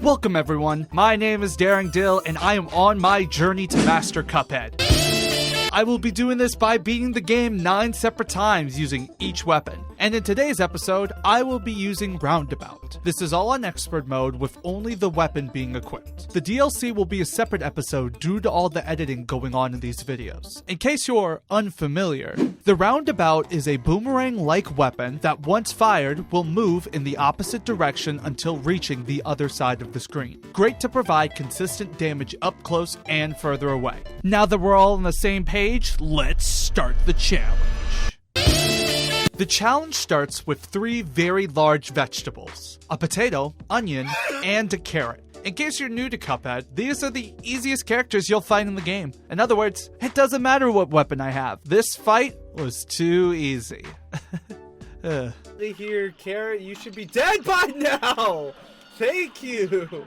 Welcome everyone, my name is Daring Dill and I am on my journey to master Cuphead. I will be doing this by beating the game 9 separate times using each weapon. And in today's episode, I will be using Roundabout. This is all on expert mode with only the weapon being equipped. The DLC will be a separate episode due to all the editing going on in these videos. In case you're unfamiliar, the Roundabout is a boomerang-like weapon that once fired will move in the opposite direction until reaching the other side of the screen. Great to provide consistent damage up close and further away. Now that we're all on the same page, let's start the challenge. The challenge starts with 3 very large vegetables, a potato, onion, and a carrot. In case you're new to Cuphead, these are the easiest characters you'll find in the game. In other words, it doesn't matter what weapon I have. This fight was too easy. Here, carrot, you should be dead by now! Thank you!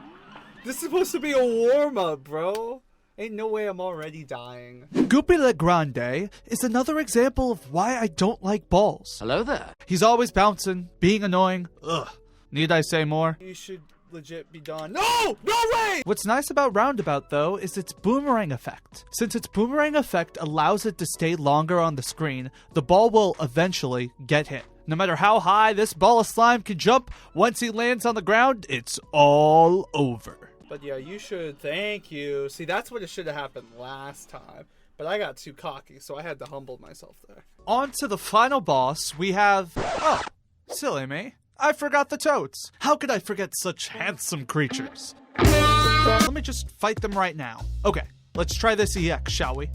This is supposed to be a warm-up, bro. Ain't no way I'm already dying. Goopy Le Grande is another example of why I don't like balls. Hello there. He's always bouncing, being annoying. Ugh. Need I say more? You should legit be done. No! No way! What's nice about Roundabout, though, is its boomerang effect. Since its boomerang effect allows it to stay longer on the screen, the ball will eventually get hit. No matter how high this ball of slime can jump, once he lands on the ground, it's all over. But yeah, you should. Thank you. See, that's what it should have happened last time. But I got too cocky, so I had to humble myself there. On to the final boss, we have... Oh, silly me. I forgot the toads. How could I forget such handsome creatures? Let me just fight them right now. Okay, let's try this EX, shall we?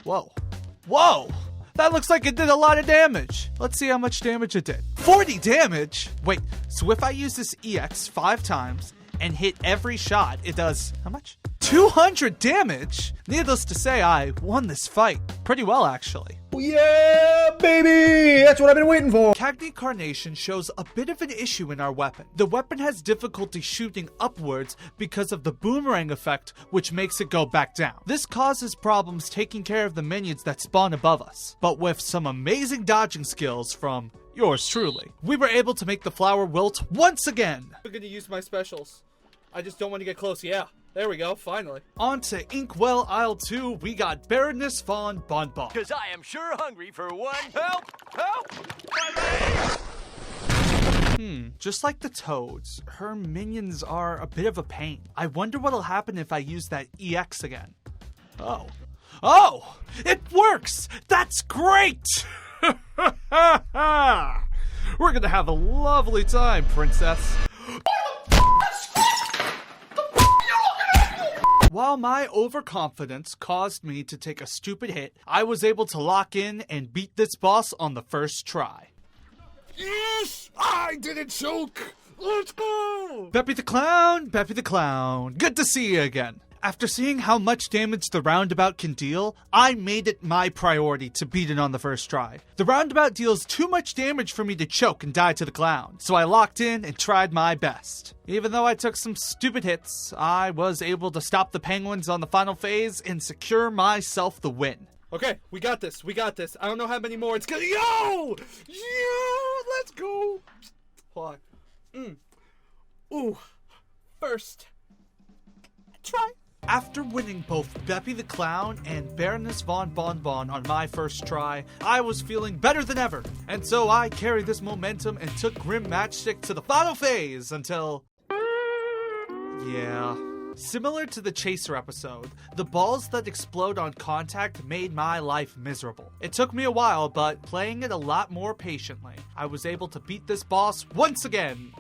Whoa. Whoa! That looks like it did a lot of damage. Let's see how much damage it did. 40 damage? Wait, so if I use this EX 5 times... and hit every shot, it does, how much? 200 damage! Needless to say, I won this fight. Pretty well, actually. Yeah, baby! That's what I've been waiting for! Cagney Carnation shows a bit of an issue in our weapon. The weapon has difficulty shooting upwards because of the boomerang effect, which makes it go back down. This causes problems taking care of the minions that spawn above us. But with some amazing dodging skills from yours truly, we were able to make the flower wilt once again. I'm gonna use my specials. I just don't want to get close. Yeah, there we go, finally. On to Inkwell Isle 2, we got Baroness Von Bon Bon. Because I am sure hungry for one. Help! Help! Just like the toads, her minions are a bit of a pain. I wonder what'll happen if I use that EX again. Oh, it works! That's great! We're gonna have a lovely time, princess. While my overconfidence caused me to take a stupid hit, I was able to lock in and beat this boss on the first try. Yes! I didn't choke! Let's go! Beppi the Clown! Beppi the Clown! Good to see you again. After seeing how much damage the Roundabout can deal, I made it my priority to beat it on the first try. The Roundabout deals too much damage for me to choke and die to the clown, so I locked in and tried my best. Even though I took some stupid hits, I was able to stop the penguins on the final phase and secure myself the win. Okay, we got this, we got this. I don't know how many more it's gonna... Yo! Let's go! Hold on. Ooh. First try. After winning both Beppi the Clown and Baroness Von Bon Bon on my first try, I was feeling better than ever, and so I carried this momentum and took Grim Matchstick to the final phase until... yeah. Similar to the Chaser episode, the balls that explode on contact made my life miserable. It took me a while, but playing it a lot more patiently, I was able to beat this boss once again.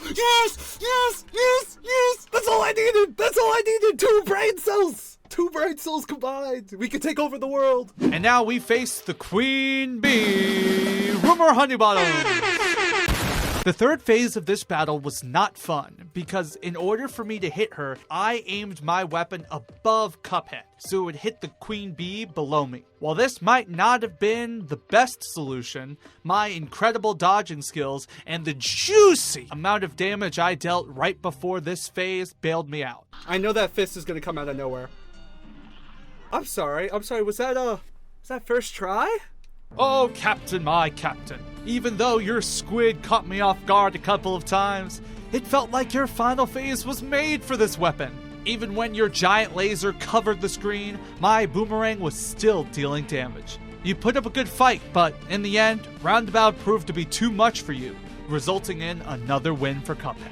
Yes! Yes! Yes! Yes! That's all I needed! That's all I needed! 2 brain cells! 2 brain cells combined! We can take over the world! And now we face the Queen Bee, Rumor Honeybottoms! The third phase of this battle was not fun, because in order for me to hit her, I aimed my weapon above Cuphead, so it would hit the Queen Bee below me. While this might not have been the best solution, my incredible dodging skills and the juicy amount of damage I dealt right before this phase bailed me out. I know that fist is gonna come out of nowhere. I'm sorry, was that first try? Oh, Captain, my Captain. Even though your squid caught me off guard a couple of times, It felt like your final phase was made for this weapon. Even when your giant laser covered the screen, my boomerang was still dealing damage. You put up a good fight, but in the end, Roundabout proved to be too much for you, resulting in another win for Cuphead.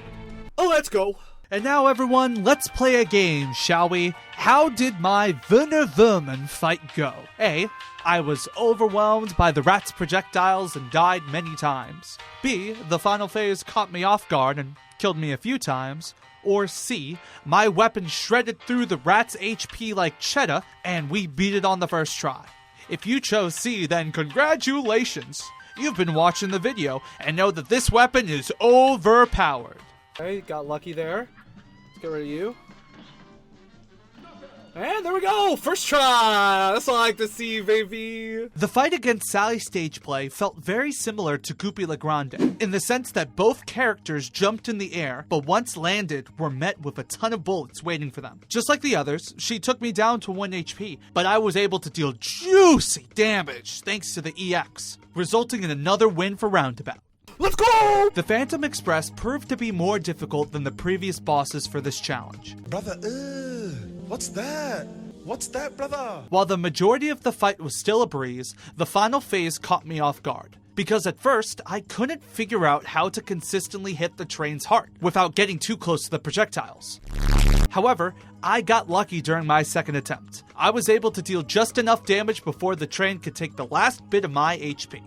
Oh, let's go. And now everyone, let's play a game, shall we? How did my Vermin fight go? A. I was overwhelmed by the rat's projectiles and died many times. B. The final phase caught me off guard and killed me a few times. Or C. My weapon shredded through the rat's HP like cheddar and we beat it on the first try. If you chose C, then congratulations! You've been watching the video and know that this weapon is overpowered. Okay, got lucky there. Let's get rid of you. And there we go! First try! That's what I like to see, baby! The fight against Sally Stageplay felt very similar to Goopy Le Grande, in the sense that both characters jumped in the air, but once landed, were met with a ton of bullets waiting for them. Just like the others, she took me down to 1 HP, but I was able to deal juicy damage thanks to the EX, resulting in another win for Roundabout. Let's go! The Phantom Express proved to be more difficult than the previous bosses for this challenge. Brother, what's that? What's that, brother? While the majority of the fight was still a breeze, the final phase caught me off guard. Because at first, I couldn't figure out how to consistently hit the train's heart without getting too close to the projectiles. However, I got lucky during my second attempt. I was able to deal just enough damage before the train could take the last bit of my HP.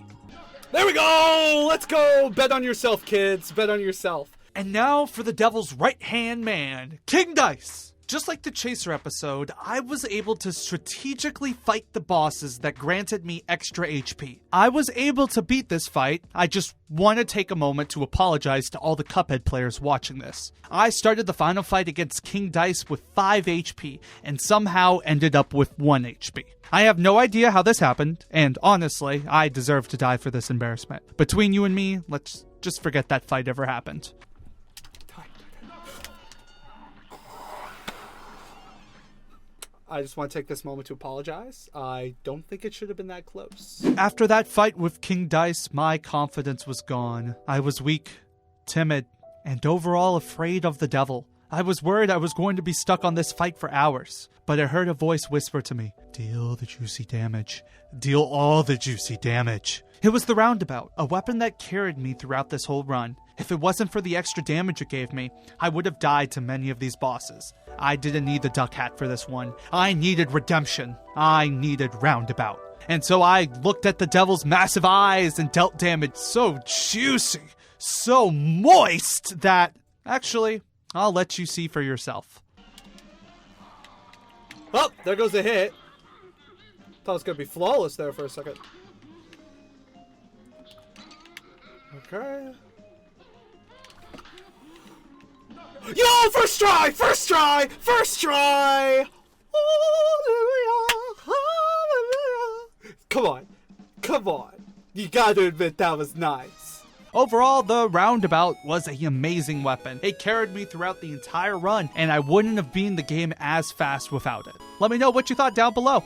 There we go! Let's go! Bet on yourself, kids. Bet on yourself. And now for the devil's right-hand man, King Dice! Just like the Chaser episode, I was able to strategically fight the bosses that granted me extra HP. I was able to beat this fight. I just want to take a moment to apologize to all the Cuphead players watching this. I started the final fight against King Dice with 5 HP and somehow ended up with 1 HP. I have no idea how this happened, and honestly, I deserve to die for this embarrassment. Between you and me, let's just forget that fight ever happened. I just want to take this moment to apologize. I don't think it should have been that close. After that fight with King Dice, my confidence was gone. I was weak, timid, and overall afraid of the devil. I was worried I was going to be stuck on this fight for hours, but I heard a voice whisper to me, "Deal the juicy damage. Deal all the juicy damage." It was the Roundabout, a weapon that carried me throughout this whole run. If it wasn't for the extra damage it gave me, I would have died to many of these bosses. I didn't need the duck hat for this one. I needed redemption. I needed Roundabout. And so I looked at the devil's massive eyes and dealt damage so juicy, so moist that, actually, I'll let you see for yourself. Oh, there goes the hit. Thought it was going to be flawless there for a second. Okay. Yo, first try! First try! First try! Hallelujah! Hallelujah! Come on. Come on. You gotta admit that was nice. Overall, the Roundabout was an amazing weapon. It carried me throughout the entire run, and I wouldn't have beaten the game as fast without it. Let me know what you thought down below.